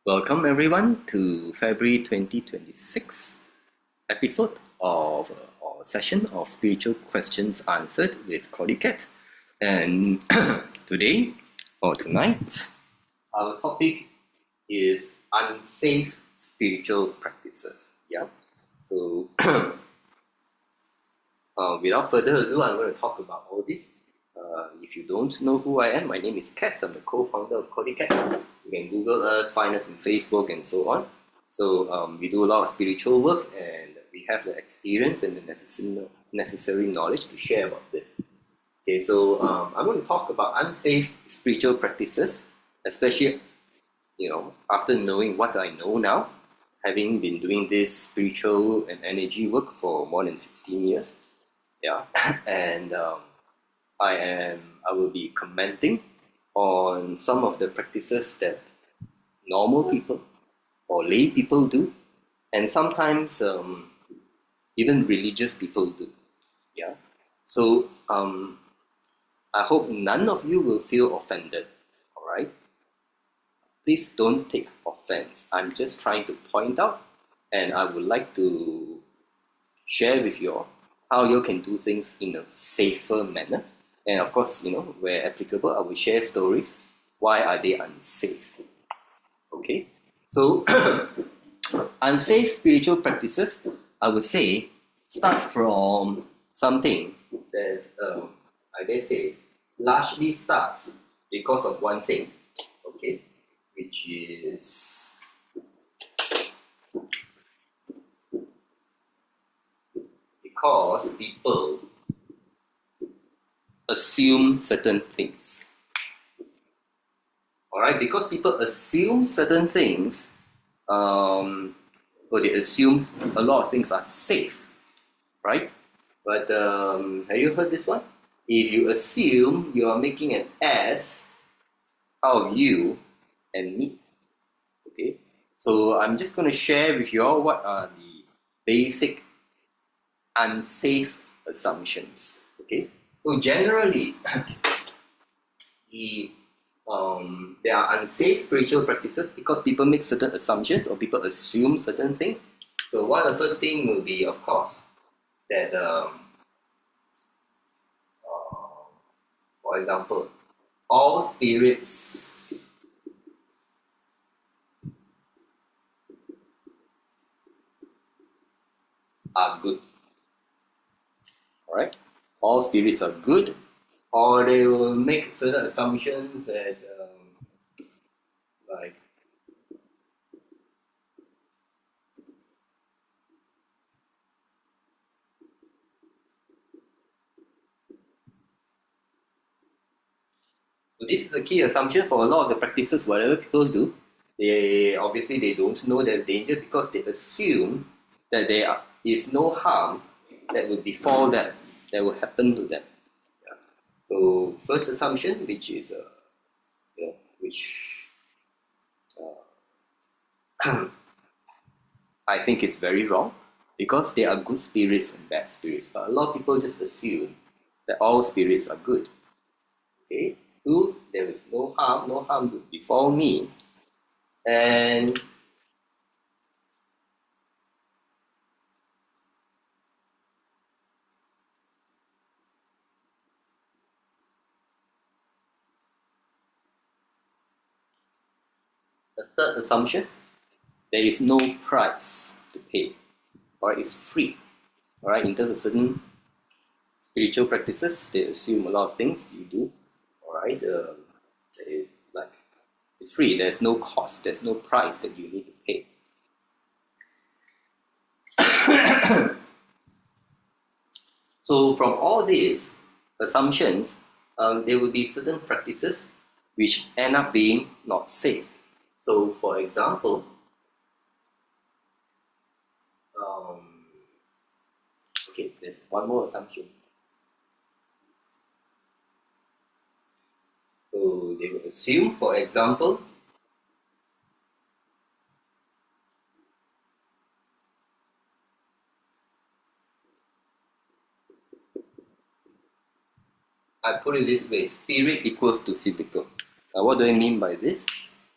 Welcome everyone to February 2026 episode of our session of Spiritual Questions Answered with CordyKet. And today or tonight, our topic is unsafe spiritual practices. Yeah. So without further ado, I'm going to talk about all this. If you don't know who I am, my name is Kat. I'm the co-founder of CordyKet. You can Google us, find us on Facebook, and so on. So we do a lot of spiritual work, and we have the experience and the necessary knowledge to share about this. Okay, so I'm going to talk about unsafe spiritual practices, especially after knowing what I know now, having been doing this spiritual and energy work for more than 16 years. Yeah, and I will be commenting on some of the practices that normal people or lay people do, and sometimes even religious people do. Yeah, so I hope none of you will feel offended. All right, please don't take offense. I'm just trying to point out, and I would like to share with you all how you can do things in a safer manner. And of course, where applicable, I will share stories. Why are they unsafe? Okay, so unsafe spiritual practices, I would say, start from something that I dare say largely starts because of one thing, okay, which is because people assume certain things. Alright, because people assume certain things, so they assume a lot of things are safe, right? But have you heard this one? If you assume you are making an ass out of you and me, okay? So I'm just going to share with you all what are the basic unsafe assumptions, okay? So generally, there are unsafe spiritual practices because people make certain assumptions or people assume certain things. So one of the first thing will be, of course, that for example, all spirits are good. Alright? All spirits are good, or they will make certain assumptions that like so this is a key assumption for a lot of the practices. Whatever people do, they don't know there's danger because they assume that there is no harm that will befall them, that will happen to them. Yeah. So first assumption, which is I think it's very wrong, because there are good spirits and bad spirits, but a lot of people just assume that all spirits are good. Okay, two, there is no harm will befall me, and the third assumption, there is no price to pay, or it's free. All right, in terms of certain spiritual practices, they assume a lot of things you do. All right, it's like it's free. There's no cost. There's no price that you need to pay. So from all these assumptions, there will be certain practices which end up being not safe. So for example, okay, there's one more assumption. So they will assume, for example, I put it this way, spirit equals to physical. Now what do I mean by this?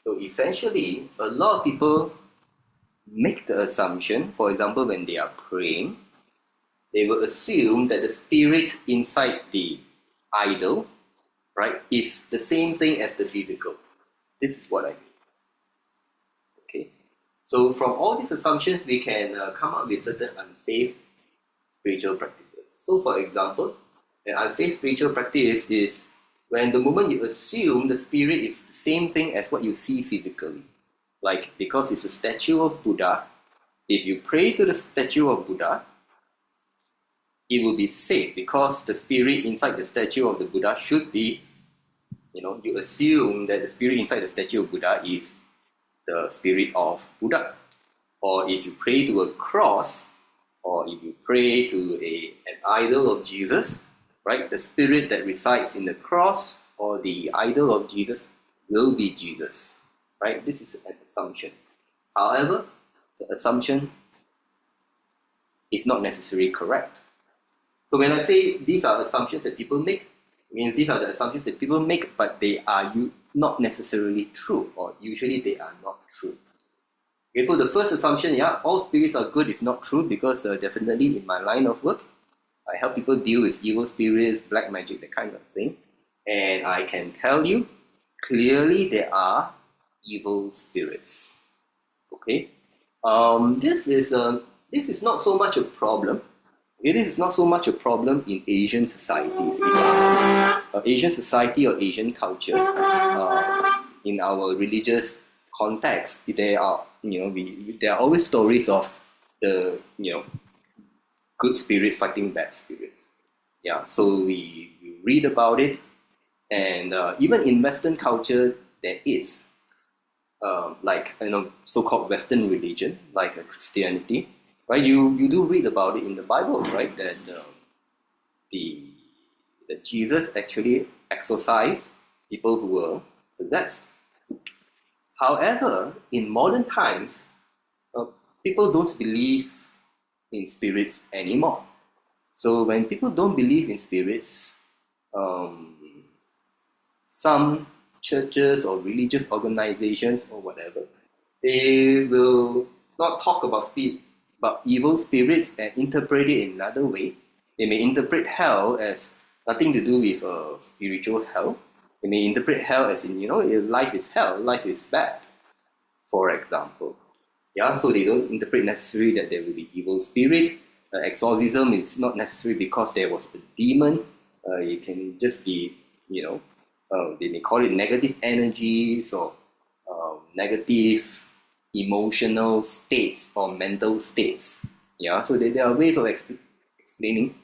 So essentially, a lot of people make the assumption, for example, when they are praying, they will assume that the spirit inside the idol, right, is the same thing as the physical. This is what I mean. Okay. So from all these assumptions, we can come up with certain unsafe spiritual practices. So for example, an unsafe spiritual practice is when the moment you assume the spirit is the same thing as what you see physically. Like, because it's a statue of Buddha, if you pray to the statue of Buddha, it will be safe because the spirit inside the statue of the Buddha should be, you assume that the spirit inside the statue of Buddha is the spirit of Buddha. Or if you pray to a cross, or if you pray to an idol of Jesus, right, the spirit that resides in the cross or the idol of Jesus will be Jesus, right? This is an assumption. However, the assumption is not necessarily correct. So when I say these are assumptions that people make, it means these are the assumptions that people make, but they are not necessarily true, or usually they are not true. Okay, so the first assumption, yeah, all spirits are good is not true, because definitely in my line of work, I help people deal with evil spirits, black magic, that kind of thing. And I can tell you, clearly there are evil spirits. Okay? This is not so much a problem. Okay, this is not so much a problem in Asian societies, Asian society or Asian cultures. In our religious context, there are always stories of the good spirits fighting bad spirits. Yeah, so we read about it, and even in Western culture, there is like so-called Western religion, like Christianity, right? You do read about it in the Bible, right? That that Jesus actually exorcised people who were possessed. However, in modern times, people don't believe in spirits anymore. So when people don't believe in spirits, some churches or religious organizations or whatever, they will not talk about evil spirits and interpret it in another way. They may interpret hell as nothing to do with spiritual hell. They may interpret hell as in, life is hell, life is bad, for example. Yeah, so they don't interpret necessarily that there will be evil spirit. Exorcism is not necessary because there was a demon. It can just be, they may call it negative energies or negative emotional states or mental states. Yeah, so there are ways of explaining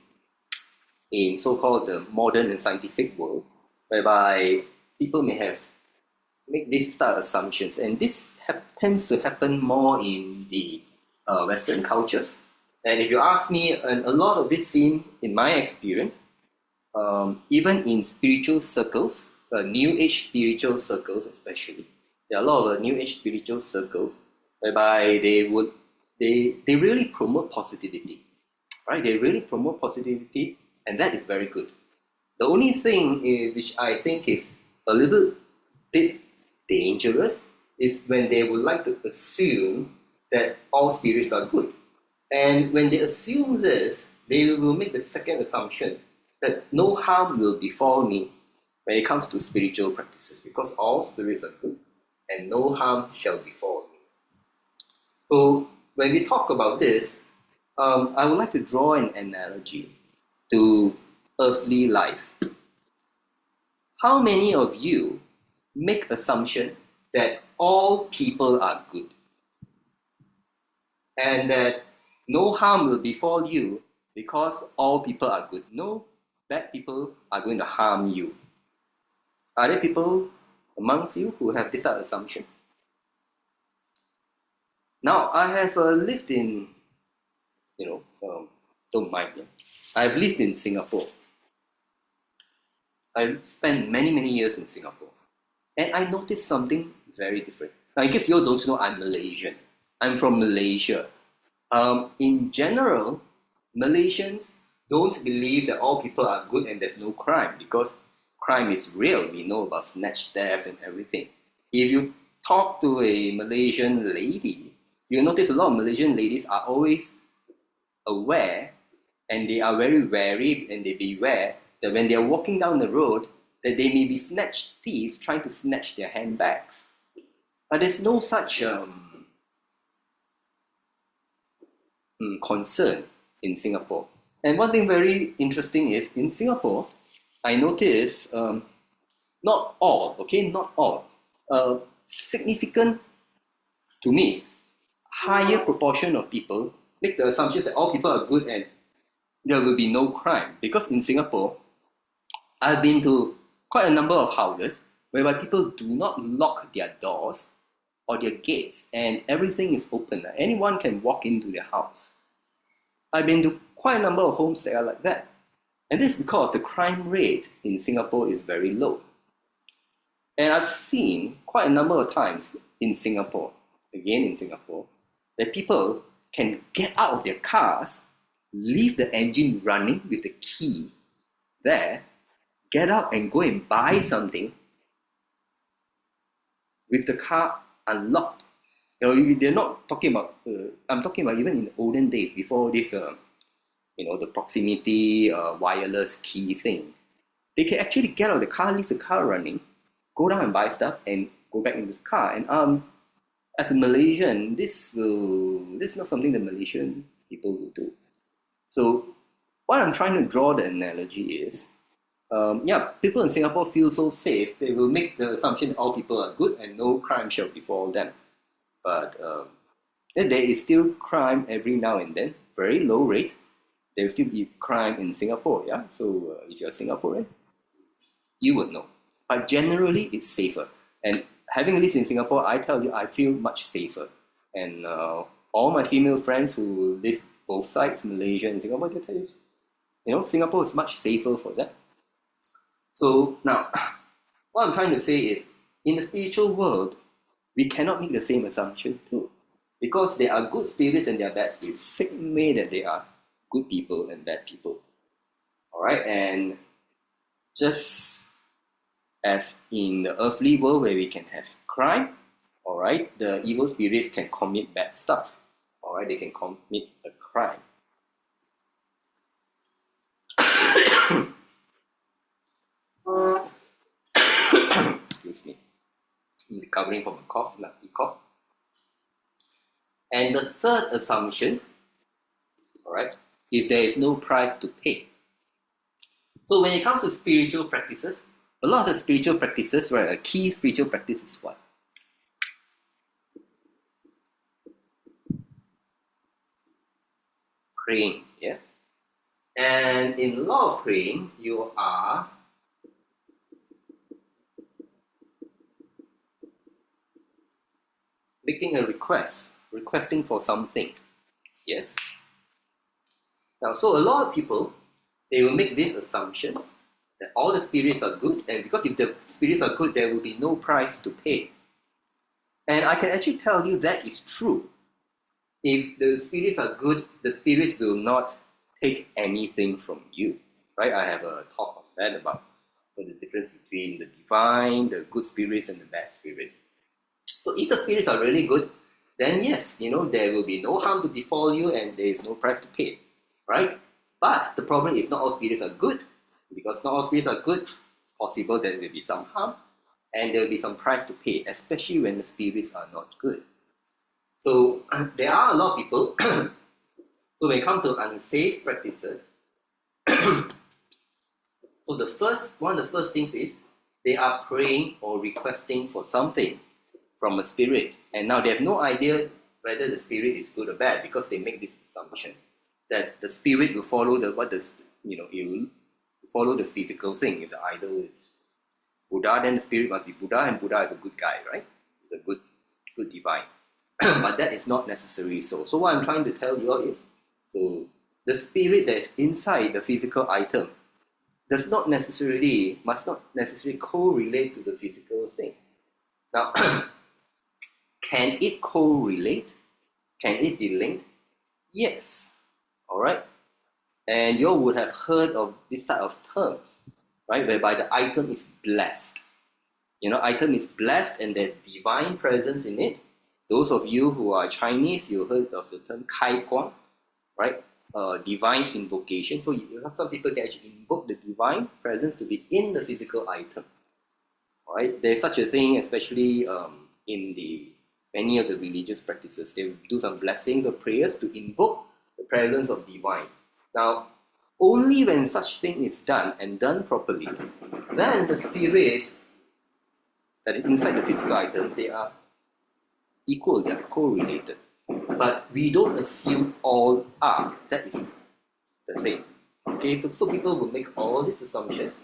in so-called the modern and scientific world, whereby people may make these type of assumptions, and this tends to happen more in the Western cultures. And if you ask me, and a lot of this seen in my experience, even in spiritual circles, New Age spiritual circles especially, there are a lot of New Age spiritual circles whereby they really promote positivity, right? They really promote positivity, and that is very good. The only thing which I think is a little bit dangerous is when they would like to assume that all spirits are good. And when they assume this, they will make the second assumption that no harm will befall me when it comes to spiritual practices, because all spirits are good and no harm shall befall me. So when we talk about this, I would like to draw an analogy to earthly life. How many of you make assumption that all people are good and that no harm will befall you because all people are good? No bad people are going to harm you. Are there people amongst you who have this assumption? Now, I have lived in, don't mind, yeah? I've lived in Singapore. I spent many, many years in Singapore. And I noticed something very different. I guess you all don't know I'm Malaysian. I'm from Malaysia. In general, Malaysians don't believe that all people are good and there's no crime, because crime is real. We know about snatch theft and everything. If you talk to a Malaysian lady, you'll notice a lot of Malaysian ladies are always aware, and they are very wary, and they beware that when they are walking down the road, that they may be snatched thieves trying to snatch their handbags. But there's no such concern in Singapore. And one thing very interesting is in Singapore, I notice not all, significant to me, higher proportion of people make the assumption that all people are good and there will be no crime. Because in Singapore, I've been to quite a number of houses whereby people do not lock their doors or their gates and everything is open. Anyone can walk into their house. I've been to quite a number of homes that are like that. And this is because the crime rate in Singapore is very low. And I've seen quite a number of times in Singapore, that people can get out of their cars, leave the engine running with the key there, get out and go and buy something with the car unlocked. They're not talking about, I'm talking about even in the olden days, before this, the proximity wireless key thing. They can actually get out of the car, leave the car running, go down and buy stuff and go back into the car. And as a Malaysian, this is not something the Malaysian people will do. So what I'm trying to draw the analogy is, people in Singapore feel so safe, they will make the assumption that all people are good and no crime shall befall them. But there is still crime every now and then, very low rate. There will still be crime in Singapore, yeah? So if you're Singaporean, you would know. But generally, it's safer. And having lived in Singapore, I tell you, I feel much safer. And all my female friends who live both sides, Malaysia and Singapore, they tell you, Singapore is much safer for that. So now, what I'm trying to say is, in the spiritual world, we cannot make the same assumption too. Because there are good spirits and there are bad spirits. Same way that there are good people and bad people. Alright, and just as in the earthly world where we can have crime, alright, the evil spirits can commit bad stuff. Alright, they can commit a crime. Excuse me. I'm recovering from a cough, nasty cough. And the third assumption, alright, is there is no price to pay. So when it comes to spiritual practices, a lot of the spiritual practices, right, a key spiritual practice is what? Praying, yes? And in a lot of praying, you are making a request, requesting for something, yes? Now, so a lot of people, they will make these assumptions that all the spirits are good, and because if the spirits are good, there will be no price to pay. And I can actually tell you that is true. If the spirits are good, the spirits will not take anything from you, right? I have a talk on that about the difference between the divine, the good spirits, and the bad spirits. So if the spirits are really good, then yes, there will be no harm to befall you and there is no price to pay, right? But the problem is not all spirits are good. Because not all spirits are good, it's possible that there will be some harm and there will be some price to pay, especially when the spirits are not good. So there are a lot of people, so when it comes to unsafe practices, so one of the first things is they are praying or requesting for something from a spirit, and now they have no idea whether the spirit is good or bad because they make this assumption that the spirit will follow it will follow this physical thing. If the idol is Buddha, then the spirit must be Buddha, and Buddha is a good guy, right? He's a good divine. But that is not necessarily so. So what I'm trying to tell you all is, so the spirit that is inside the physical item must not necessarily correlate to the physical thing. Now, can it correlate? Can it be linked? Yes. Alright? And you would have heard of this type of terms, right? Whereby the item is blessed. item is blessed and there's divine presence in it. Those of you who are Chinese, you heard of the term kai guang, right? Divine invocation. So some people can actually invoke the divine presence to be in the physical item. Right? There's such a thing, especially in many of the religious practices. They do some blessings or prayers to invoke the presence of divine. Now, only when such thing is done and done properly, then the spirit that is inside the physical item, they are equal, they are correlated. But we don't assume all are. That is the thing. Okay, so people will make all these assumptions.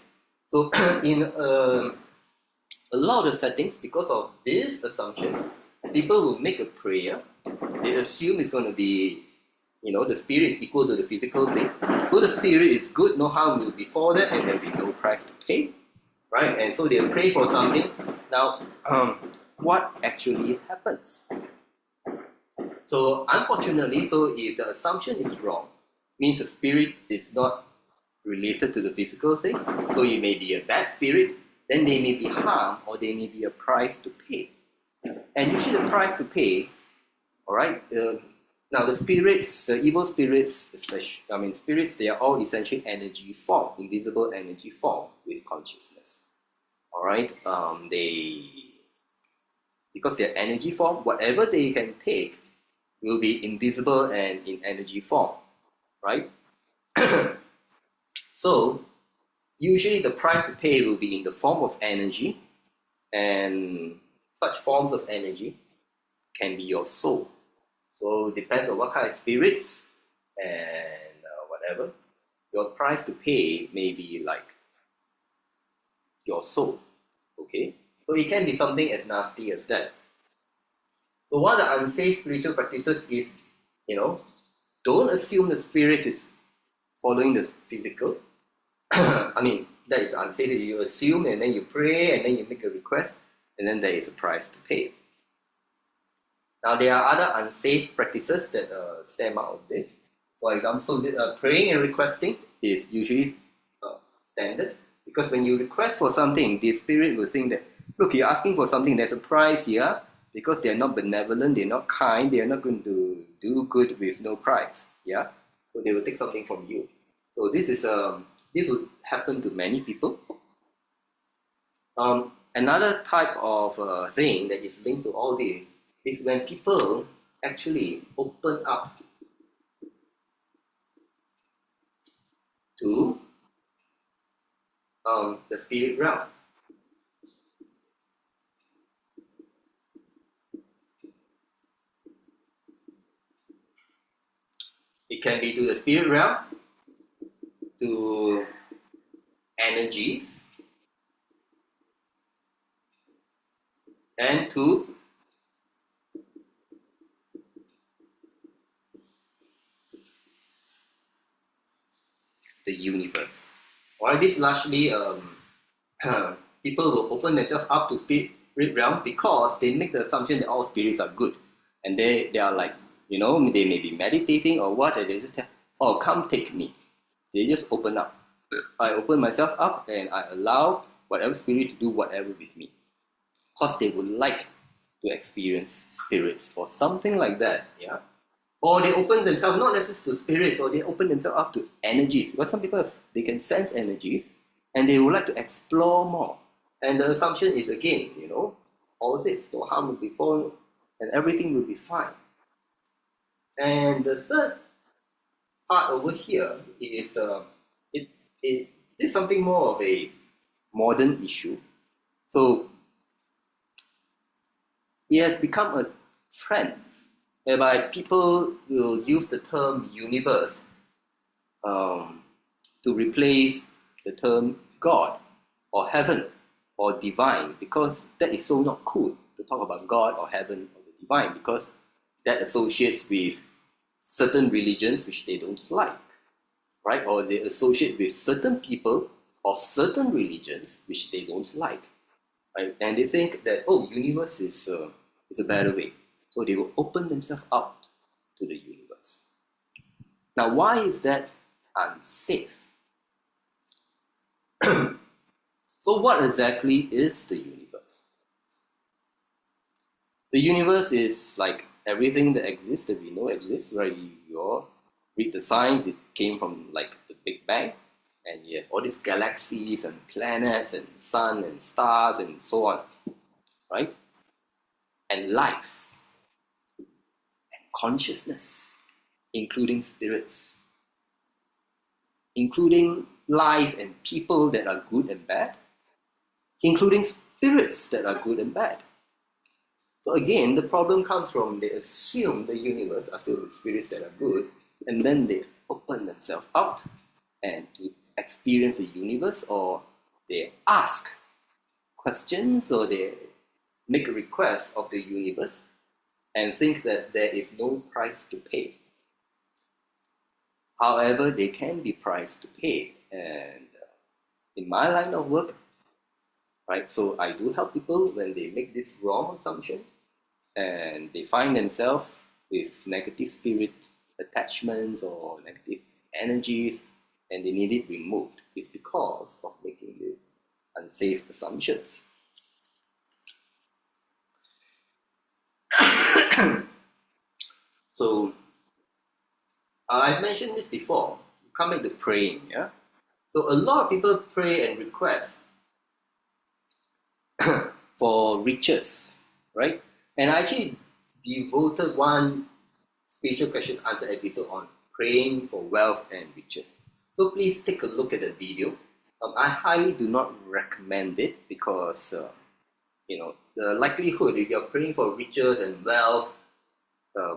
So in a lot of settings, because of these assumptions, people will make a prayer. They assume it's going to be, the spirit is equal to the physical thing. So the spirit is good, no harm will befall that, and there will be no price to pay. Right? And so they'll pray for something. Now, what actually happens? So unfortunately, if the assumption is wrong, means the spirit is not related to the physical thing. So it may be a bad spirit, then there may be harm, or there may be a price to pay. And usually the price to pay, all right, now the spirits, the evil spirits, spirits, they are all essentially energy form, invisible energy form with consciousness. All right, because they're energy form, whatever they can take will be invisible and in energy form, right? So usually the price to pay will be in the form of energy, and such forms of energy can be your soul. So it depends on what kind of spirits and whatever. Your price to pay may be like your soul, okay? So it can be something as nasty as that. So one of the unsafe spiritual practices is, don't assume the spirit is following the physical. That is unsafe. You assume and then you pray and then you make a request and then there is a price to pay. Now there are other unsafe practices that stem out of this. For example, praying and requesting is usually standard, because when you request for something, the spirit will think that, look, you're asking for something, there's a price here, because they're not benevolent, they're not kind, they're not going to do good with no price. Yeah, so they will take something from you. So this would happen to many people. Another type of thing that is linked to all this is when people actually open up to the spirit realm. It can be to the spirit realm, to energies, and to the universe. While this largely people will open themselves up to spirit realm because they make the assumption that all spirits are good, and they are like, they may be meditating or what, and they just tell, oh, come take me. They just open up. I open myself up and I allow whatever spirit to do whatever with me, because they would like to experience spirits or something like that. Yeah. Or they open themselves not necessarily to spirits, or they open themselves up to energies, because some people they can sense energies and they would like to explore more. And the assumption is, again, all this, no harm will befall and everything will be fine. And the third part over here is it is something more of a modern issue. So it has become a trend whereby people will use the term universe to replace the term God or heaven or divine, because that is so not cool to talk about God or heaven or the divine, because that associates with certain religions which they don't like, right? Or they associate with certain people or certain religions which they don't like, right? And they think that, oh, universe is a better way. So they will open themselves up to the universe. Now, why is that unsafe? So what exactly is the universe? The universe is like everything that exists, that we know exists, right? You all read the science, it came from like the Big Bang, and you have all these galaxies and planets and sun and stars and so on, right? And life and consciousness, including spirits, including life and people that are good and bad, including spirits that are good and bad. So again, the problem comes from they assume the universe are filled with spirits that are good, and then they open themselves out and to experience the universe, or they ask questions, or they make a request of the universe and think that there is no price to pay. However, there can be price to pay, and in my line of work, right, so I do help people when they make these wrong assumptions and they find themselves with negative spirit attachments or negative energies and they need it removed. It's because of making these unsafe assumptions. So I've mentioned this before. Come back to praying, yeah. So a lot of people pray and request for riches, right? And I actually devoted one spiritual questions answer episode on praying for wealth and riches. So please take a look at the video. I highly do not recommend it because the likelihood if you're praying for riches and wealth,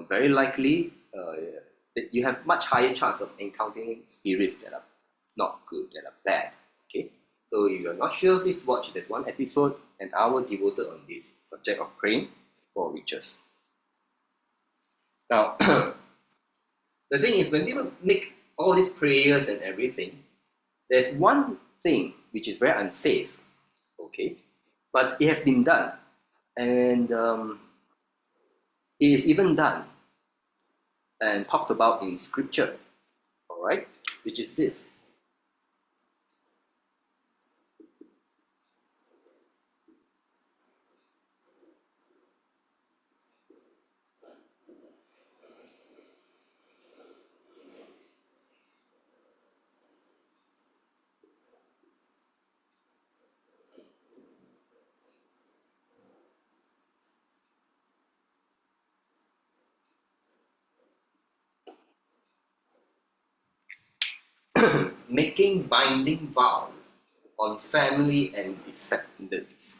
very likely that you have much higher chance of encountering spirits that are not good, that are bad. Okay, so if you're not sure, please watch. There's one episode, an hour devoted on this subject of praying for riches. Now, the thing is, when people make all these prayers and everything, there's one thing which is very unsafe, okay, but it has been done, and it is even done and talked about in scripture, all right, which is this. Making binding vows on family and descendants.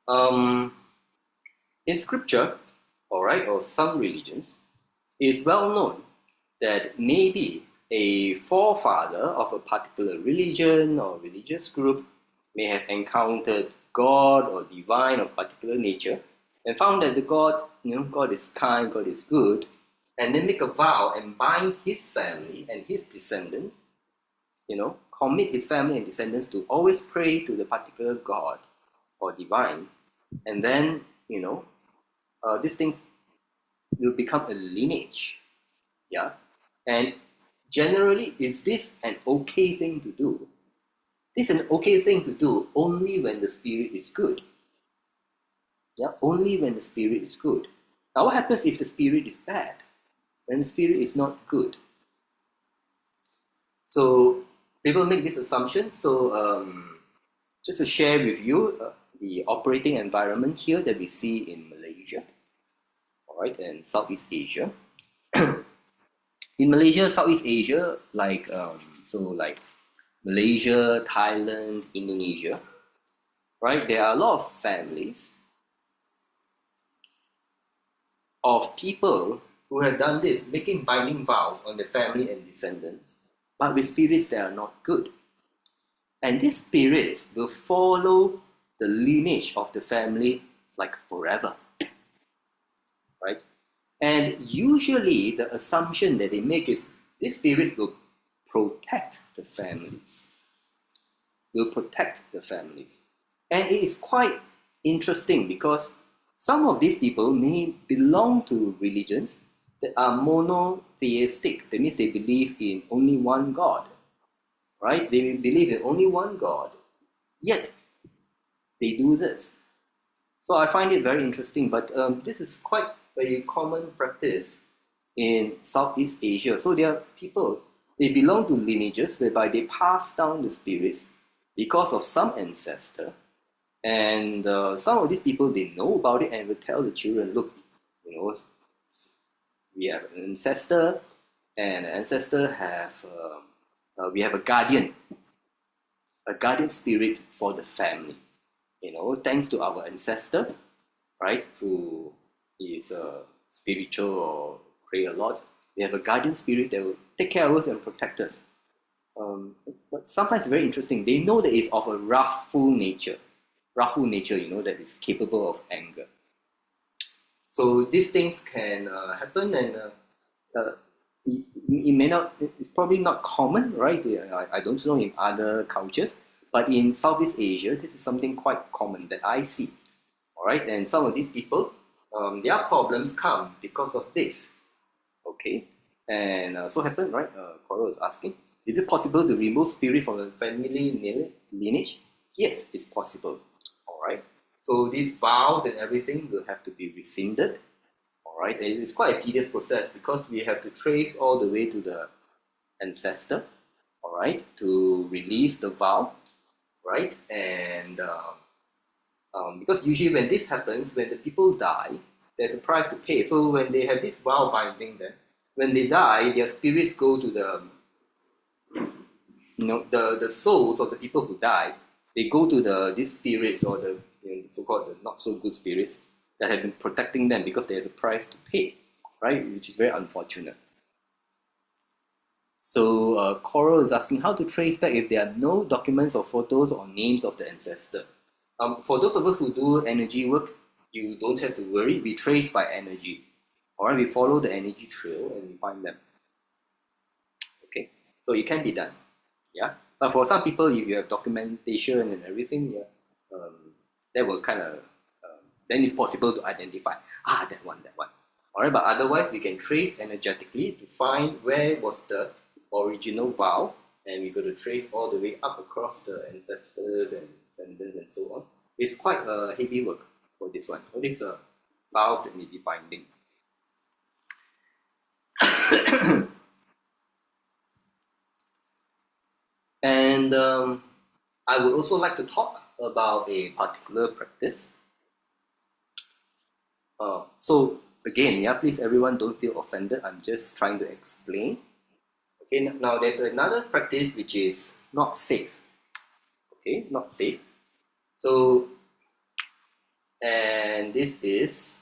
In scripture, all right, or some religions, it is well known that maybe a forefather of a particular religion or religious group may have encountered God or divine of particular nature and found that the God, God is kind, God is good, and then make a vow and bind his family and his descendants, commit his family and descendants to always pray to the particular God or divine, and then, this thing will become a lineage, yeah? And generally, is this an okay thing to do? This is an okay thing to do only when the spirit is good. Yeah, only when the spirit is good. Now, what happens if the spirit is bad? When the spirit is not good? So people make this assumption. So just to share with you the operating environment here that we see in Malaysia, all right, and Southeast Asia. In Malaysia, Southeast Asia, like Malaysia, Thailand, Indonesia, right? There are a lot of families of people who have done this, making binding vows on their family and descendants, but with spirits that are not good. And these spirits will follow the lineage of the family like forever, right? And usually the assumption that they make is these spirits will protect the families. Will protect the families. And it is quite interesting because some of these people may belong to religions that are monotheistic. That means they believe in only one God, right? They believe in only one God, yet they do this. So I find it very interesting, but this is quite a common practice in Southeast Asia. So there are people, they belong to lineages whereby they pass down the spirits because of some ancestor. And some of these people, they know about it and will tell the children, look, you know, we have an ancestor, and an ancestor have, we have a guardian spirit for the family. You know, thanks to our ancestor, right, who is spiritual or pray a lot. We have a guardian spirit that will take care of us and protect us. But sometimes very interesting. They know that it's of a wrathful nature, you know, that is capable of anger. So these things can happen, and it may not. It's probably not common, right? I don't know in other cultures, but in Southeast Asia, this is something quite common that I see. All right, and some of these people, their problems come because of this. Okay, and so happened, right? Cora was asking, is it possible to remove spirit from the family lineage? Yes, it's possible. All right. So these vows and everything will have to be rescinded. All right, and it's quite a tedious process because we have to trace all the way to the ancestor. All right, to release the vow. Right, and because usually when this happens, when the people die, there's a price to pay. So when they have this vow binding them, when they die, their spirits go to the, you know, the souls of the people who died. They go to these spirits, or the, you know, so-called the not so good spirits that have been protecting them, because there's a price to pay, right? Which is very unfortunate. So Coral is asking how to trace back if there are no documents or photos or names of the ancestor. For those of us who do energy work, you don't have to worry. We trace by energy. All right, we follow the energy trail and we find them. Okay, so it can be done. Yeah, but for some people, if you have documentation and everything, yeah, that will kind of then it's possible to identify that one. All right, but otherwise we can trace energetically to find where was the original vow, and we're going to trace all the way up across the ancestors and descendants and so on. It's quite heavy work for this one. All these vows that may be binding. And I would also like to talk about a particular practice. So again, yeah, please everyone don't feel offended. I'm just trying to explain. Okay, now there's another practice which is not safe. Okay, not safe. So, and this is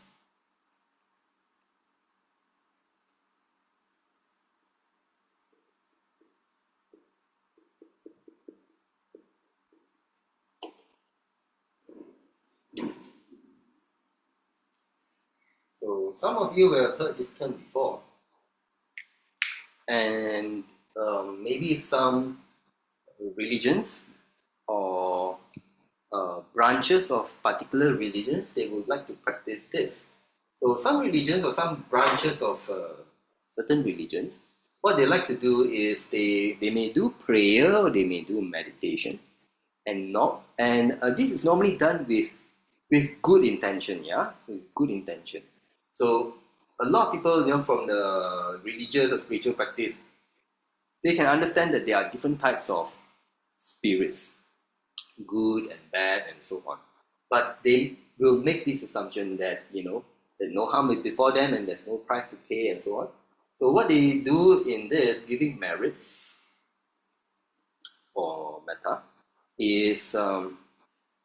so some of you will have heard this term before, and maybe some religions or branches of particular religions, they would like to practice this. So some religions or some branches of certain religions, what they like to do is they may do prayer or they may do meditation, and this is normally done with good intention, yeah, with good intention. So a lot of people, you know, from the religious or spiritual practice, they can understand that there are different types of spirits, good and bad and so on. But they will make this assumption that, you know, that no harm is before them and there's no price to pay and so on. So what they do in this, giving merits for metta, is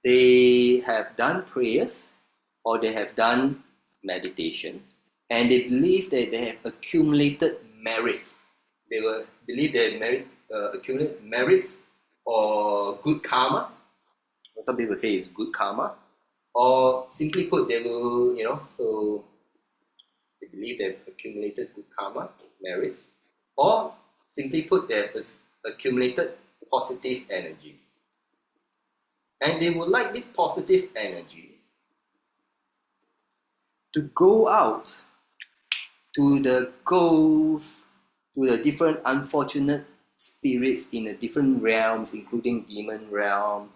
they have done prayers or they have done meditation, and they believe that they have accumulated merits. They will believe they have accumulated merits or good karma. Some people say it's good karma, or simply put, they will, you know, so they believe they've accumulated good karma, merits, or simply put, they have accumulated positive energies. And they would like these positive energies to go out to the ghosts, to the different unfortunate spirits in the different realms, including demon realm,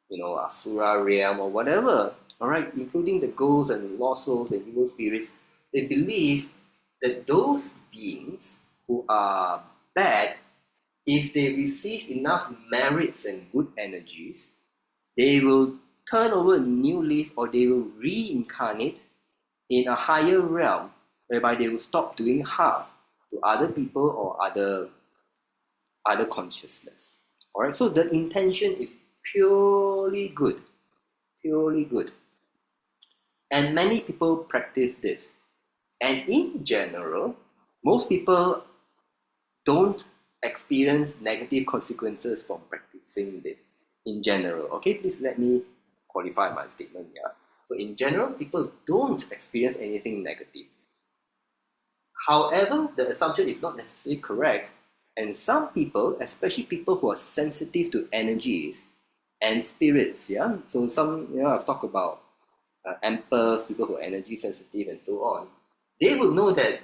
you know, asura realm or whatever, all right, including the ghosts and lost souls and evil spirits, they believe that those beings who are bad, if they receive enough merits and good energies, they will turn over a new leaf, or they will reincarnate in a higher realm whereby they will stop doing harm to other people or other consciousness. All right, so the intention is purely good, purely good. And many people practice this. And in general, most people don't experience negative consequences from practicing this in general. Okay, please let me qualify my statement here. So in general, people don't experience anything negative. However, the assumption is not necessarily correct, and some people, especially people who are sensitive to energies and spirits, yeah. So some, I've talked about empaths, people who are energy sensitive, and so on. They will know that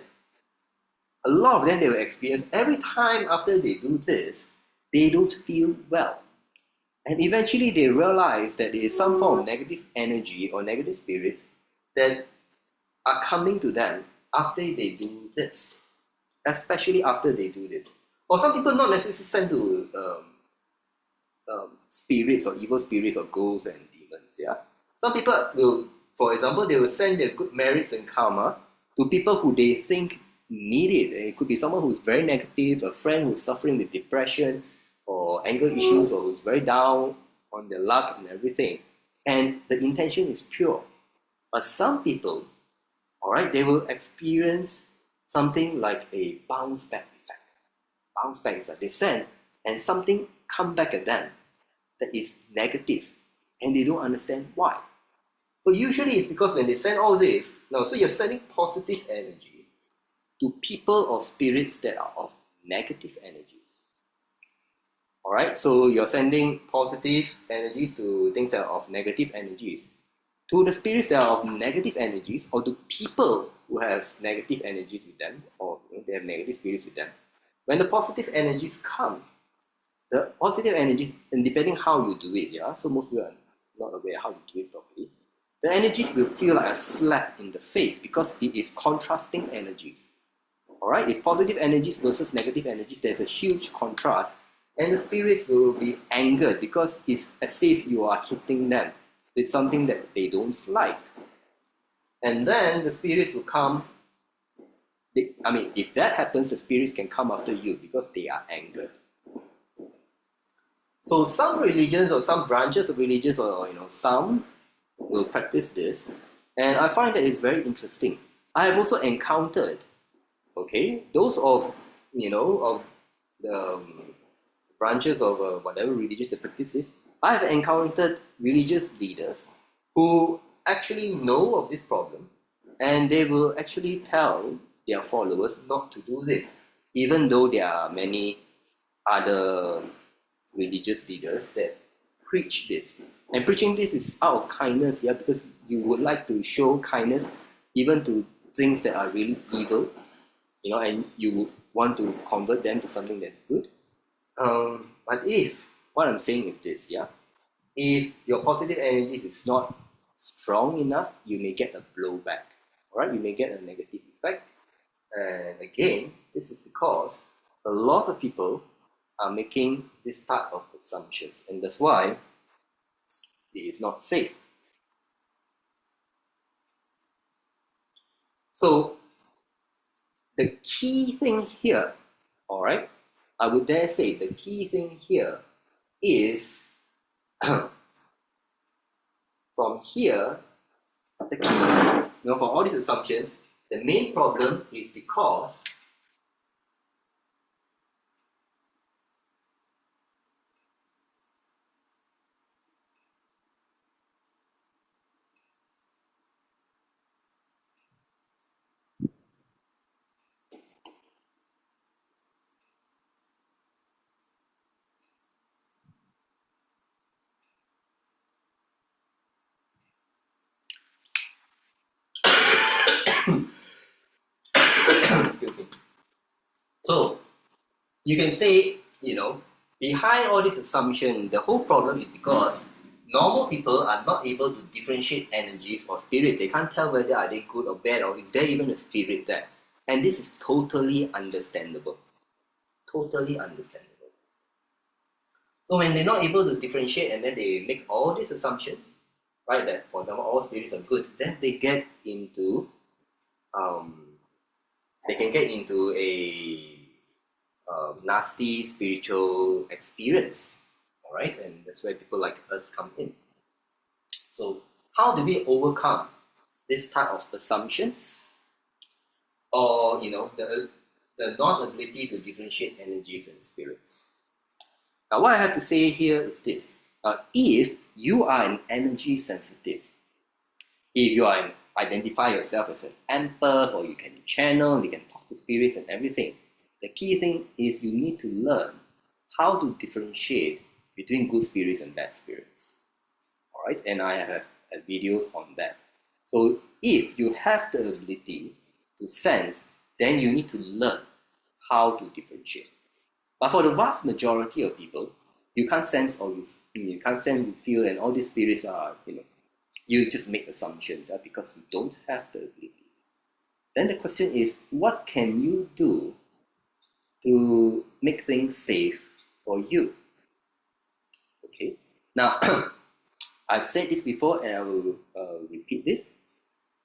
a lot of them, they will experience every time after they do this, they don't feel well. And eventually they realize that there is some form of negative energy or negative spirits that are coming to them after they do this, especially after they do this. Or some people not necessarily sent to spirits or evil spirits or ghosts and demons. Yeah, some people will, for example, they will send their good merits and karma to people who they think need it. And it could be someone who's very negative, a friend who's suffering with depression or anger issues, or who's very down on their luck and everything. And the intention is pure. But some people, all right, they will experience something like a bounce back effect. Bounce back is like they send and something come back at them that is negative, and they don't understand why. So usually it's because when they send all this, now so you're sending positive energies to people or spirits that are of negative energies. All right, so you're sending positive energies to things that are of negative energies. To the spirits that are of negative energies, or to people who have negative energies with them, or they have negative spirits with them, when the positive energies come, the positive energies, and depending how you do it, yeah, so most people are not aware how you do it properly, the energies will feel like a slap in the face because it is contrasting energies. All right, it's positive energies versus negative energies. There's a huge contrast, and the spirits will be angered because it's as if you are hitting them with something that they don't like. And then the spirits will come. If that happens, the spirits can come after you because they are angered. So some religions or some branches of religions, or some will practice this, and I find that it's very interesting. I have also encountered, those of of the branches of whatever religions that practice this. I have encountered religious leaders who actually know of this problem, and they will actually tell their followers not to do this, even though there are many other religious leaders that preach this. And preaching this is out of kindness, yeah, because you would like to show kindness even to things that are really evil, and you want to convert them to something that's good. But what I'm saying is this, yeah, if your positive energy is not strong enough, you may get a blowback, all right? You may get a negative effect. And again, this is because a lot of people are making this type of assumptions, and that's why it is not safe. So the key thing here, all right, I would dare say the key thing here is from here, the key, for all these assumptions, the main problem is because excuse me. So you can say, behind all this assumption, the whole problem is because normal people are not able to differentiate energies or spirits. They can't tell whether are they good or bad, or is there even a spirit there. And this is totally understandable. Totally understandable. So when they're not able to differentiate and then they make all these assumptions, right, that for example all spirits are good, then they get into they can get into a nasty spiritual experience. Alright, and that's where people like us come in. So how do we overcome this type of assumptions, or the non-ability to differentiate energies and spirits? Now what I have to say here is this: if you are an energy sensitive, if you are identify yourself as an empath, or you can channel, you can talk to spirits and everything, the key thing is you need to learn how to differentiate between good spirits and bad spirits. Alright, and I have videos on that. So if you have the ability to sense, then you need to learn how to differentiate. But for the vast majority of people, you can't sense, or you can't sense, you feel, and all these spirits are, you just make assumptions because you don't have the ability. Then the question is, what can you do to make things safe for you? Okay. Now, I've said this before, and I will repeat this.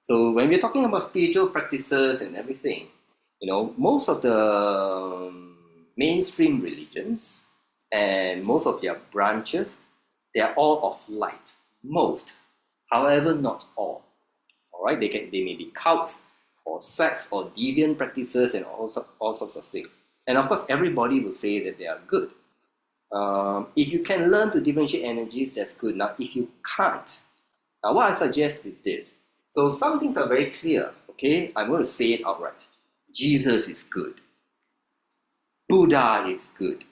So when we're talking about spiritual practices and everything, most of the mainstream religions and most of their branches, they are all of light. Most, however, not all. All right, they may be cults or sects or deviant practices and all sorts of things. And of course, everybody will say that they are good. If you can learn to differentiate energies, that's good. Now, if you can't, now what I suggest is this. So some things are very clear, okay? I'm going to say it outright. Jesus is good. Buddha is good.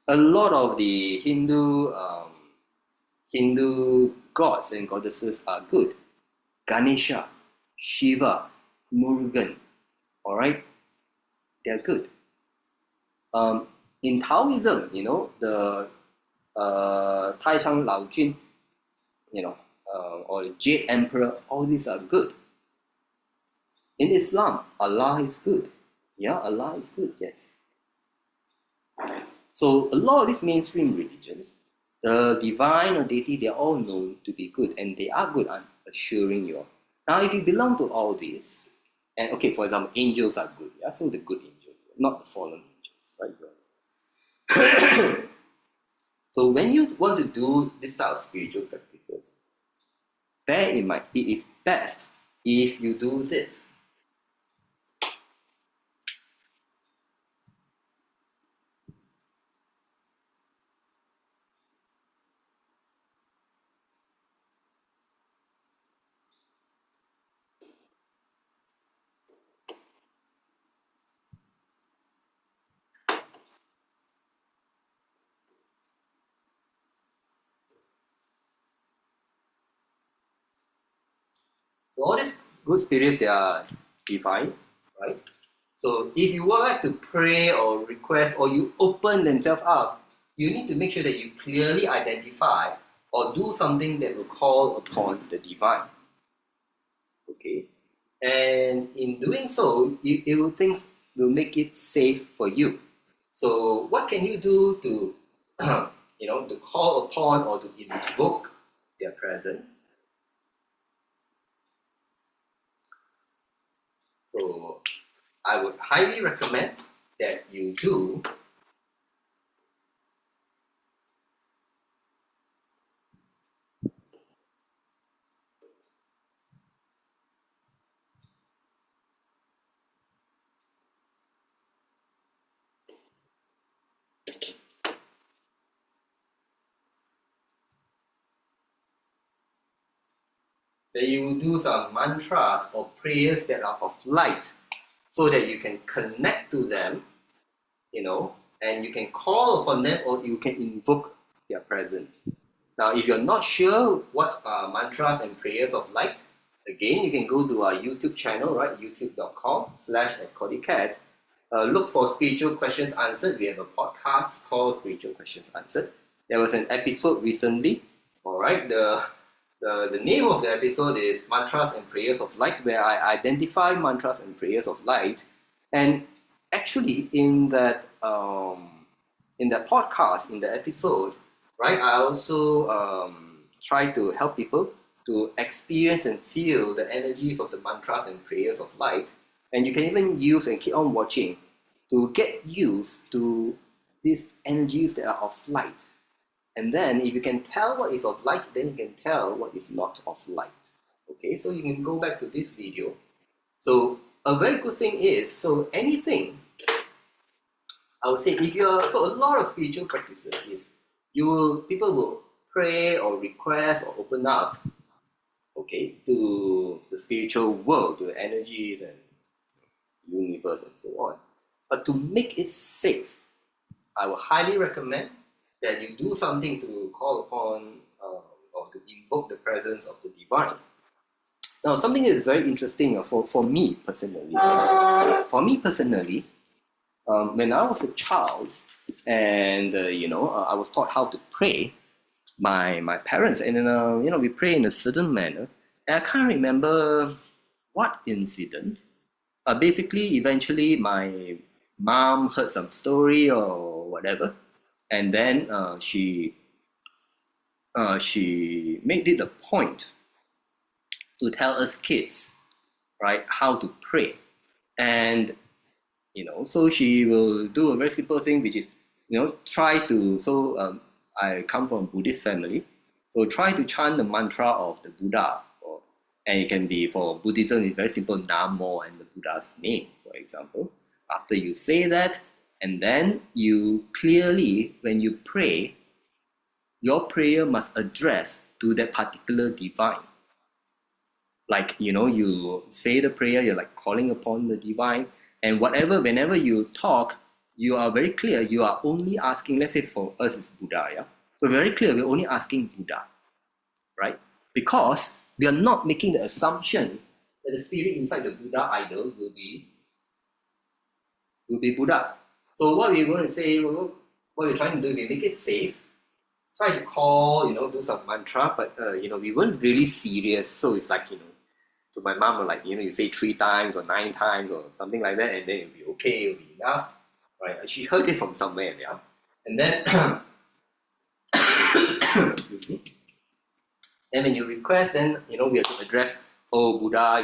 A lot of the Hindu gods and goddesses are good. Ganesha, Shiva, Murugan, all right? They're good. In Taoism, the Taishang Laojun, or the Jade Emperor, all these are good. In Islam, Allah is good. Yeah, Allah is good, yes. So a lot of these mainstream religions, the divine or deity, they're all known to be good, and they are good, I'm assuring you. Now, if you belong to all these, and okay, for example, angels are good, yeah, so the good angels, not the fallen angels, right? So when you want to do this type of spiritual practices, it is best if you do this. So all these good spirits, they are divine, right? So if you would like to pray or request, or you open themselves up, you need to make sure that you clearly identify or do something that will call upon the divine. Okay? And in doing so, things will make it safe for you. So what can you do to to call upon or to invoke their presence? So I would highly recommend that you do some mantras or prayers that are of light, so that you can connect to them, and you can call upon them, or you can invoke their presence. Now, if you're not sure what are mantras and prayers of light, again, you can go to our YouTube channel, right? youtube.com/CordyKet. Look for Spiritual Questions Answered. We have a podcast called Spiritual Questions Answered. There was an episode recently Alright, the name of the episode is Mantras and Prayers of Light, where I identify mantras and prayers of light. And actually, in that podcast, in the episode, right, I also try to help people to experience and feel the energies of the mantras and prayers of light. And you can even use and keep on watching to get used to these energies that are of light. And then if you can tell what is of light, then you can tell what is not of light. Okay, so you can go back to this video. So a very good thing is, so anything, I would say, if you're, so a lot of spiritual practices is, people will pray or request or open up, okay, to the spiritual world, to the energies and universe and so on. But to make it safe, I would highly recommend that you do something to call upon or to invoke the presence of the divine. Now, something is very interesting for me personally. When I was a child and I was taught how to pray, my parents, and we pray in a certain manner, and I can't remember what incident. Basically, eventually, my mom heard some story or whatever, and then she made it a point to tell us kids, right, how to pray. And so she will do a very simple thing, which is try to. So I come from a Buddhist family, so try to chant the mantra of the Buddha, and it can be, for Buddhism, it's very simple, Namo and the Buddha's name, for example. After you say that, and then you clearly, when you pray, your prayer must address to that particular divine. Like, you say the prayer, you're like calling upon the divine, and whenever you talk, you are very clear, you are only asking, let's say for us it's Buddha, yeah? So very clear, we're only asking Buddha, right? Because we are not making the assumption that the spirit inside the Buddha idol will be Buddha. So what we're going to say, what we're trying to do, we make it safe. Try to call, do some mantra, but we weren't really serious. So it's like, so my mom will like, you say 3 times or 9 times or something like that, and then it'll be okay, it'll be enough. Right? She heard it from somewhere, yeah. And then excuse me. Then when you request, then we have to address, oh Buddha,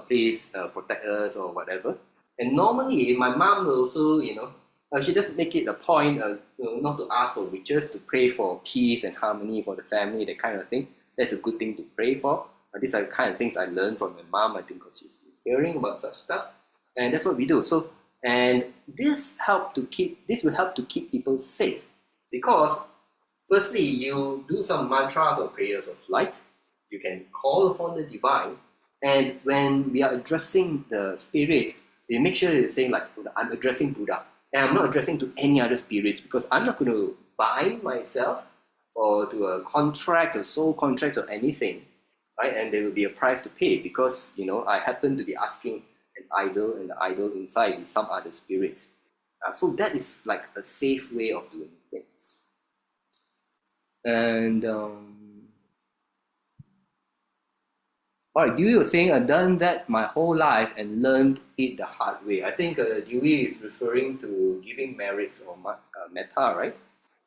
please protect us or whatever. And normally my mom will also, she just make it a point, not to ask for riches, to pray for peace and harmony for the family, that kind of thing. That's a good thing to pray for. These are the kind of things I learned from my mom, I think, because she's been hearing about such stuff, and that's what we do. So, and this will help to keep people safe, because firstly, you do some mantras or prayers of light. You can call upon the divine, and when we are addressing the spirit, we make sure you're saying like, I'm addressing Buddha, and I'm not addressing to any other spirits, because I'm not going to bind myself or to a contract or soul contract or anything, right? And there will be a price to pay, because I happen to be asking an idol, and the idol inside is some other spirit. So that is like a safe way of doing things. And alright, Dewey was saying, I've done that my whole life and learned it the hard way. I think Dewey is referring to giving merits or metta, right?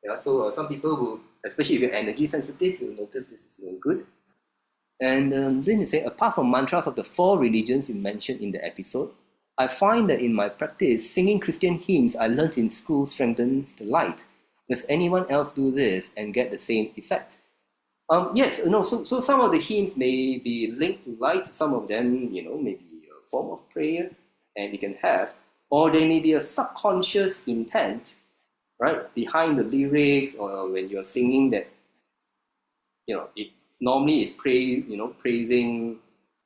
Yeah. So some people who, especially if you're energy sensitive, you'll notice this is no good. And then he's saying, apart from mantras of the 4 religions you mentioned in the episode, I find that in my practice, singing Christian hymns I learned in school strengthens the light. Does anyone else do this and get the same effect? Yes, so some of the hymns may be linked to light, some of them, may be a form of prayer, and you can have, or there may be a subconscious intent, right, behind the lyrics, or when you're singing that, it normally is praising,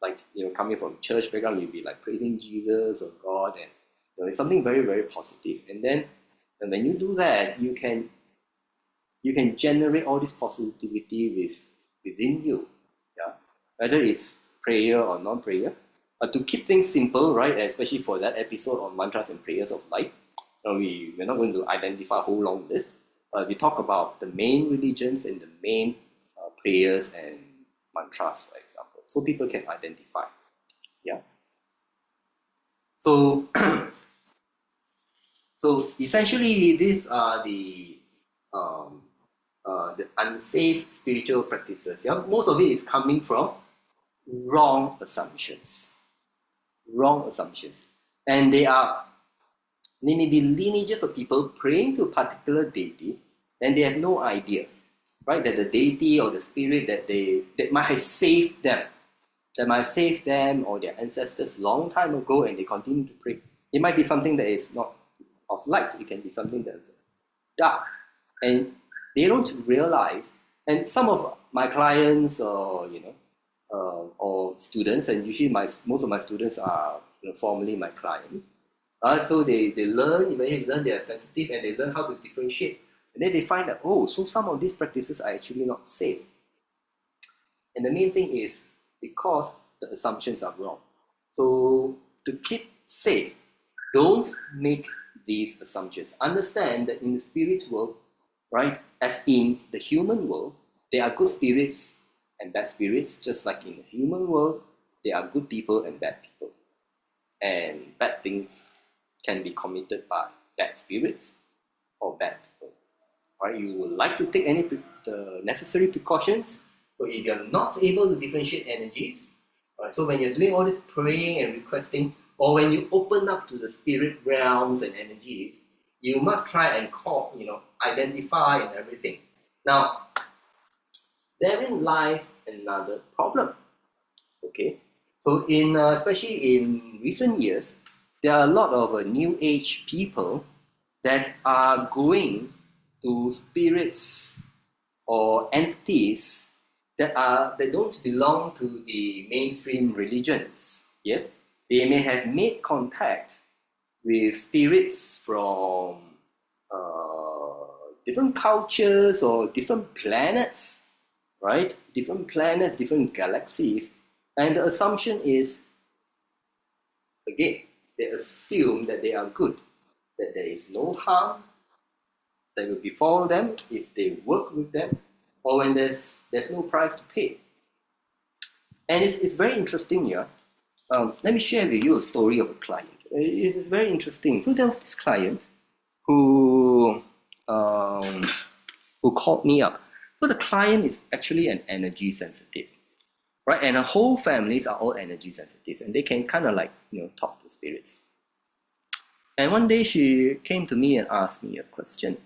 like, coming from church background, you'll be like praising Jesus or God, and it's something very, very positive. And then when you do that, you can generate all this positivity within you, yeah, whether it's prayer or non-prayer. But to keep things simple, right, especially for that episode on mantras and prayers of light, we're not going to identify a whole long list. we talk about the main religions and the main prayers and mantras, for example, so people can identify. Yeah. So, so essentially, these are the unsafe spiritual practices. Yeah, most of it is coming from wrong assumptions. Wrong assumptions, and they may be lineages of people praying to a particular deity, and they have no idea, right, that the deity or the spirit that might have saved them, or their ancestors long time ago, and they continue to pray. It might be something that is not of light. It can be something that's dark, and they don't realize. And some of my clients, or students, and usually most of my students are formerly my clients. So they learn, eventually learn they are sensitive, and they learn how to differentiate. And then they find that, oh, so some of these practices are actually not safe. And the main thing is because the assumptions are wrong. So to keep safe, don't make these assumptions. Understand that in the spirit world, right, as in the human world, there are good spirits and bad spirits, just like in the human world, there are good people and bad people. And bad things can be committed by bad spirits or bad people. Right? You would like to take the necessary precautions. So if you're not able to differentiate energies, right, so when you're doing all this praying and requesting, or when you open up to the spirit realms and energies, you must try and identify and everything. Now, therein lies another problem. Okay, so especially in recent years, there are a lot of new age people that are going to spirits or entities that don't belong to the mainstream religions. Yes, they may have made contact with spirits from different cultures or different planets, right? Different planets, different galaxies, and the assumption is, again, they assume that they are good, that there is no harm that will befall them if they work with them, or when there's no price to pay. And it's very interesting here. Let me share with you a story of a client. It is very interesting. So there was this client who called me up. So the client is actually an energy sensitive, right? And her whole families are all energy sensitives, and they can kind of talk to spirits. And one day she came to me and asked me a question.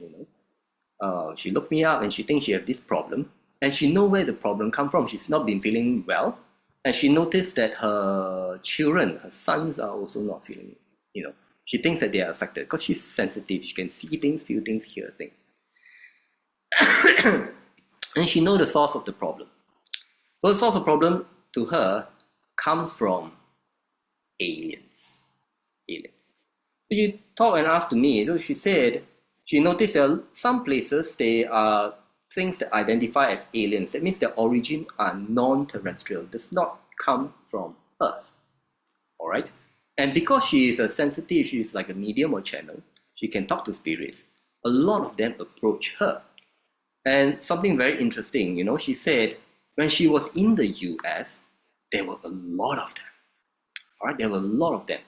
She looked me up and she thinks she has this problem, and she know where the problem come from. She's not been feeling well, and she noticed that her children, her sons, are also not feeling. She thinks that they are affected because she's sensitive. She can see things, feel things, hear things. And she knows the source of the problem. So the source of the problem to her comes from aliens. Aliens. So you talk and ask to me. So she said she noticed that some places they are things that identify as aliens. That means their origin are non-terrestrial, does not come from Earth. All right. And because she is a sensitive, she is like a medium or channel, she can talk to spirits. A lot of them approach her. And something very interesting, she said when she was in the US, there were a lot of them. All right, there were a lot of them.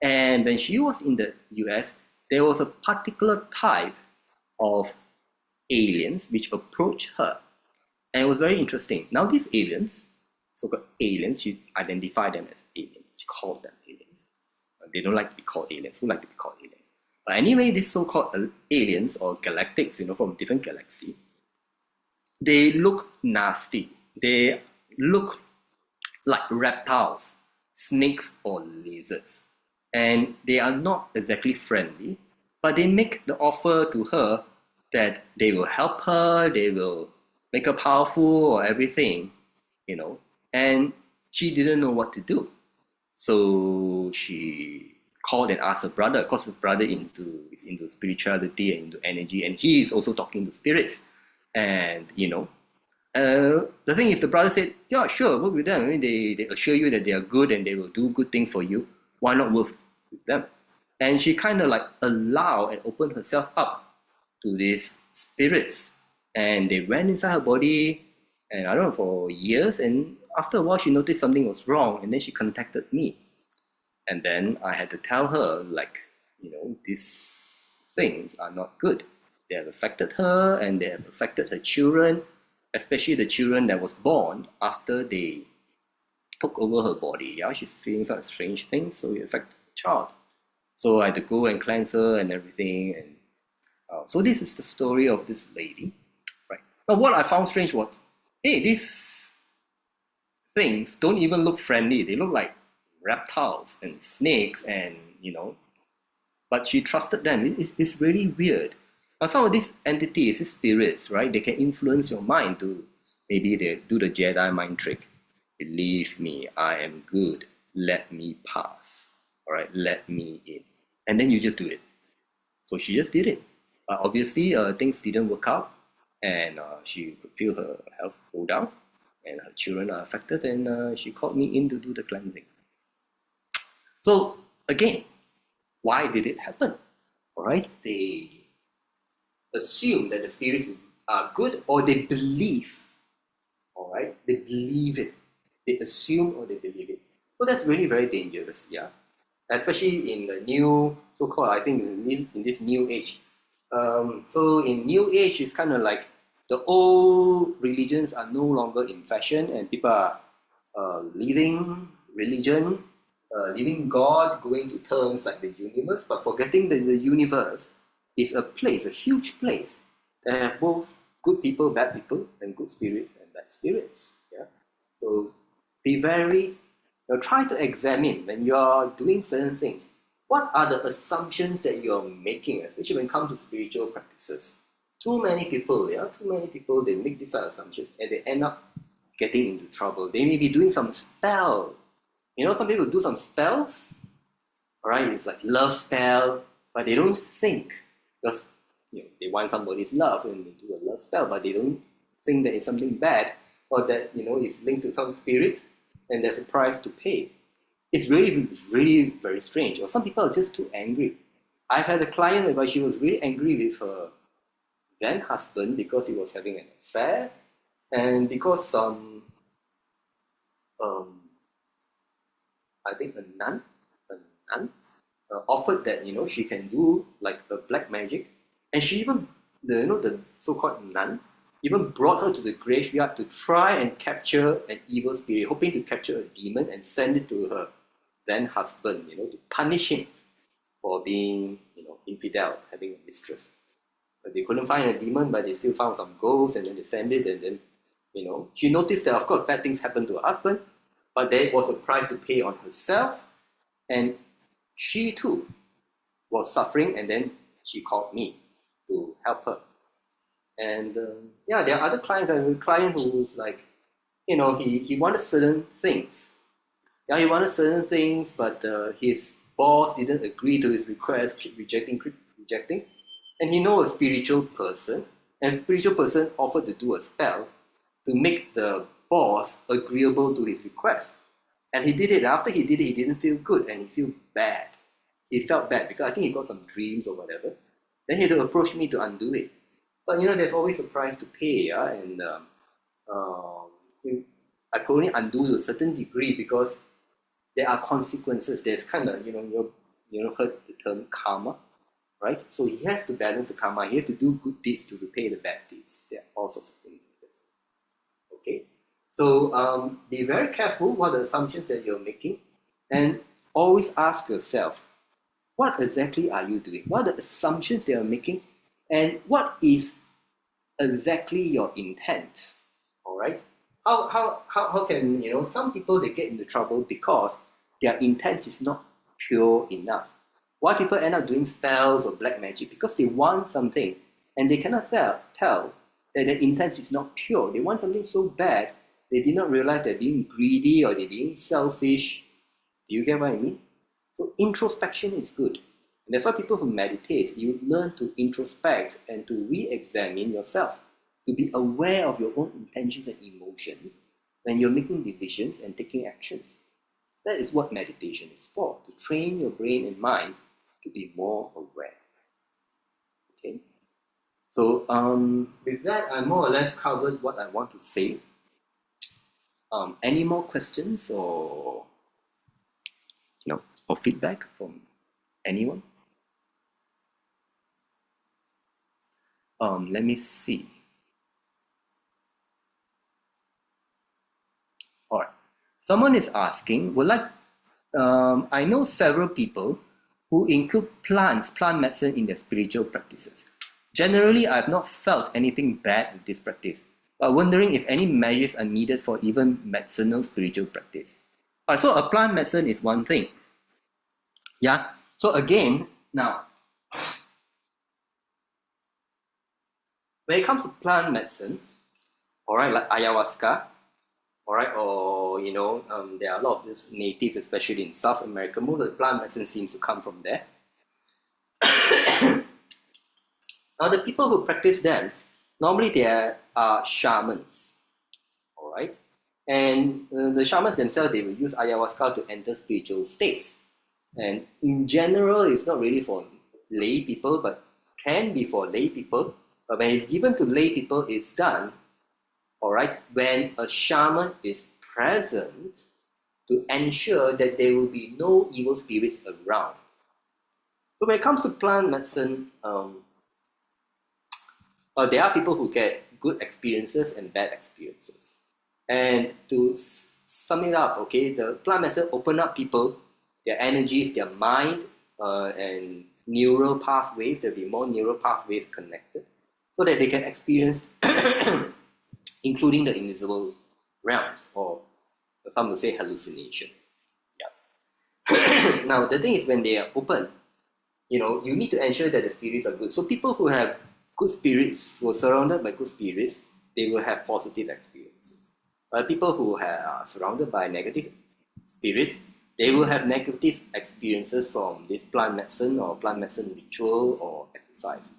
And when she was in the US, there was a particular type of aliens which approached her. And it was very interesting. Now these aliens, so-called aliens, she identified them as aliens. She called them aliens. They don't like to be called aliens. Who like to be called aliens? But anyway, these so-called aliens or galactics, from different galaxies, they look nasty. They look like reptiles, snakes, or lizards. And they are not exactly friendly, but they make the offer to her that they will help her, they will make her powerful or everything, and she didn't know what to do. So she called and asked her brother, because her brother is into spirituality and into energy, and he is also talking to spirits. And the thing is, the brother said, yeah, sure, work with them. I mean, they assure you that they are good and they will do good things for you. Why not work with them? And she kind of allow and open herself up to these spirits, and they went inside her body, and I don't know, for years, and after a while she noticed something was wrong, and then she contacted me. And then I had to tell her, like, these things are not good. They have affected her, and they have affected her children, especially the children that was born after they took over her body. Yeah, she's feeling some strange things, so it affected the child. So I had to go and cleanse her and everything. And so this is the story of this lady, right? Now, what I found strange was, hey, these things don't even look friendly. They look like reptiles and snakes, and but she trusted them. It's really weird. Now, some of these entities, these spirits, right? They can influence your mind to maybe they do the Jedi mind trick. Believe me, I am good. Let me pass. All right, let me in, and then you just do it. So she just did it. Obviously, things didn't work out, and she could feel her health go down, and her children are affected, and she called me in to do the cleansing. So again, why did it happen? All right, they assume that the spirits are good, or they believe. All right, they believe it. They assume or they believe it. So that's really very dangerous. Yeah, especially in the new so-called, I think in this new age. So in new age, it's kind of like the old religions are no longer in fashion, and people are leaving religion, leaving God, going to terms like the universe, but forgetting that the universe is a place, a huge place, that have both good people, bad people, and good spirits and bad spirits. Yeah. So be very, try to examine when you're doing certain things. What are the assumptions that you're making, especially when it comes to spiritual practices? Too many people, they make these assumptions and they end up getting into trouble. They may be doing some spell. Some people do some spells, all right? It's like love spell, but they don't think, because they want somebody's love and they do a love spell, but they don't think that it's something bad, or that is linked to some spirit, and there's a price to pay. It's really, really very strange. Or some people are just too angry. I've had a client whereby she was really angry with her then husband because he was having an affair, and because some I think a nun offered that she can do like a black magic, and she even the so-called nun even brought her to the graveyard to try and capture an evil spirit, hoping to capture a demon and send it to her then husband, to punish him for being infidel, having a mistress. But they couldn't find a demon, but they still found some ghosts, and then they sent it, and then she noticed that of course bad things happened to her husband, but there was a price to pay on herself, and she too was suffering, and then she called me to help her. And yeah, there are other clients. I have a client who was like, he wanted certain things. Yeah, he wanted certain things, but his boss didn't agree to his request, keep rejecting. And he knows a spiritual person, and a spiritual person offered to do a spell to make the boss agreeable to his request. And he did it. After he did it, he didn't feel good, and he felt bad. He felt bad because I think he got some dreams or whatever. Then he had to approach me to undo it. But there's always a price to pay, yeah? And I could only undo to a certain degree because there are consequences. There's kind of, heard the term karma, right? So he has to balance the karma. He has to do good deeds to repay the bad deeds. There are all sorts of things like this. Okay? So be very careful what the assumptions that you're making, and always ask yourself, what exactly are you doing? What are the assumptions that you're making, and what is exactly your intent? All right? How can some people, they get into trouble because their intent is not pure enough. Why people end up doing spells or black magic? Because they want something and they cannot tell that their intent is not pure. They want something so bad they did not realize they're being greedy or they're being selfish. Do you get what I mean? So introspection is good. And that's why people who meditate, you learn to introspect and to re-examine yourself, to be aware of your own intentions and emotions when you're making decisions and taking actions. That is what meditation is for, to train your brain and mind to be more aware. Okay? So with that, I more or less covered what I want to say. Any more questions or or feedback from anyone? Let me see. All right. Someone is asking, I know several people who include plant medicine in their spiritual practices. Generally, I have not felt anything bad with this practice, but wondering if any measures are needed for even medicinal spiritual practice. All right, so a plant medicine is one thing. Yeah. So again, now, when it comes to plant medicine, all right, like ayahuasca, all right, or there are a lot of these natives, especially in South America. Most of the plant medicine seems to come from there. Now, the people who practice them, normally they are shamans, all right, and the shamans themselves, they will use ayahuasca to enter spiritual states. And in general, it's not really for lay people, but can be for lay people. But when it's given to lay people, it's done, all right, when a shaman is present to ensure that there will be no evil spirits around. So when it comes to plant medicine, there are people who get good experiences and bad experiences. And to sum it up, okay, the plant medicine open up people, their energies, their mind, and neural pathways. There'll be more neural pathways connected, so that they can experience, including the invisible realms, or some will say hallucination. Yeah. Now the thing is, when they are open, you need to ensure that the spirits are good. So people who have good spirits, who are surrounded by good spirits, they will have positive experiences. But people who are surrounded by negative spirits, they will have negative experiences from this plant medicine or plant medicine ritual or exercise.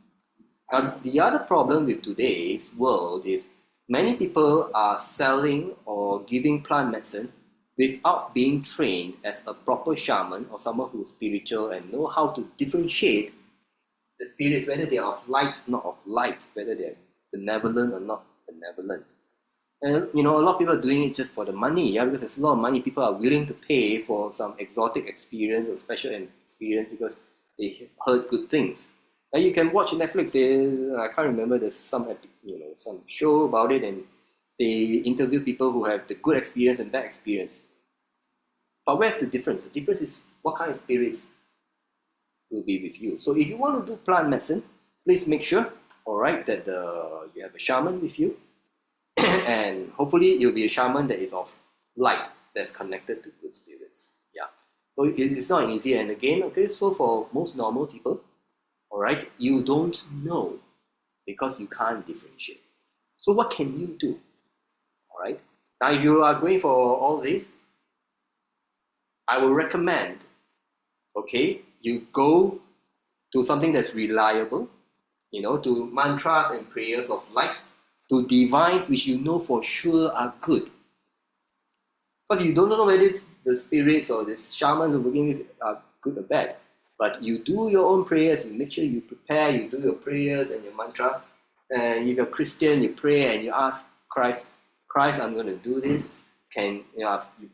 Now, the other problem with today's world is many people are selling or giving plant medicine without being trained as a proper shaman or someone who is spiritual and know how to differentiate the spirits, whether they are of light, not of light, whether they're benevolent or not benevolent. And a lot of people are doing it just for the money, yeah, because there's a lot of money people are willing to pay for some exotic experience or special experience because they heard good things. Now you can watch Netflix. I can't remember. There's some show about it, and they interview people who have the good experience and bad experience. But where's the difference? The difference is what kind of spirits will be with you. So if you want to do plant medicine, please make sure, all right, that you have a shaman with you. And hopefully you'll be a shaman that is of light, that's connected to good spirits. Yeah. So it's not easy. And again, okay, so for most normal people, all right, you don't know because you can't differentiate. So what can you do? All right. Now, if you are going for all this, I will recommend, okay, you go to something that's reliable, to mantras and prayers of light, to divines which you know for sure are good. Because you don't know whether the spirits or the shamans are working with are good or bad. But you do your own prayers, you make sure you prepare, you do your prayers and your mantras. And if you're Christian, you pray and you ask Christ, I'm going to do this. You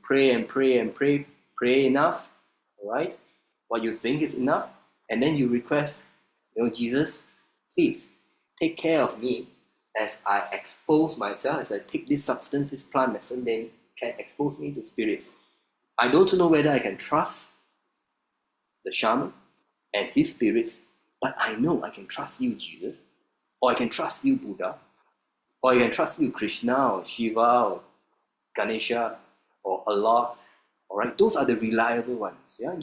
pray and pray and pray enough, all right? What you think is enough. And then you request, Jesus, please take care of me as I expose myself, as I take this substance, this plant medicine, then can expose me to spirits. I don't know whether I can trust the shaman and his spirits, but I know I can trust you, Jesus, or I can trust you, Buddha, or I can trust you, Krishna, or Shiva, or Ganesha, or Allah. All right, those are the reliable ones. Yeah,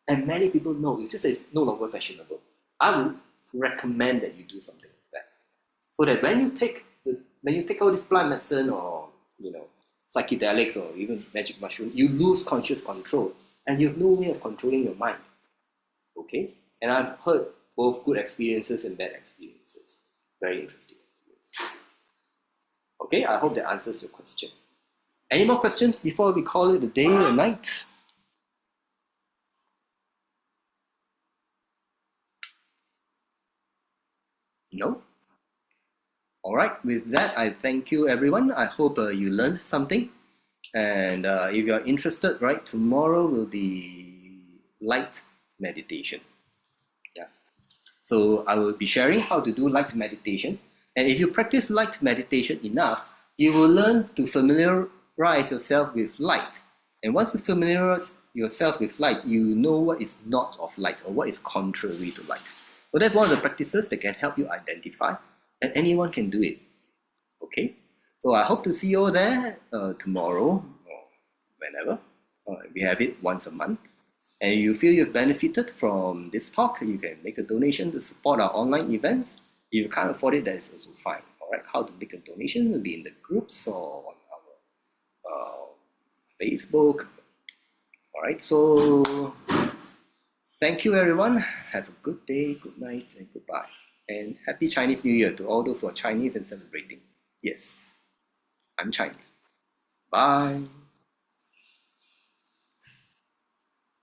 and many people know. It's just that it's no longer fashionable. I would recommend that you do something like that, so that when you take all this plant medicine or psychedelics or even magic mushroom, you lose conscious control and you have no way of controlling your mind. Okay? And I've heard both good experiences and bad experiences. Very interesting experience. Okay, I hope that answers your question. Any more questions before we call it a day or night? No? Alright, with that, I thank you everyone. I hope you learned something. And if you're interested, right, tomorrow will be light meditation. Yeah. So I will be sharing how to do light meditation. And if you practice light meditation enough, you will learn to familiarize yourself with light. And once you familiarize yourself with light, you know what is not of light or what is contrary to light. So that's one of the practices that can help you identify, and anyone can do it. Okay? So I hope to see you all there tomorrow or whenever. We have it once a month. And if you feel you've benefited from this talk, you can make a donation to support our online events. If you can't afford it, that is also fine. All right, how to make a donation will be in the groups or on our Facebook. All right, so thank you everyone. Have a good day, good night, and goodbye. And happy Chinese New Year to all those who are Chinese and celebrating. Yes, I'm Chinese. Bye.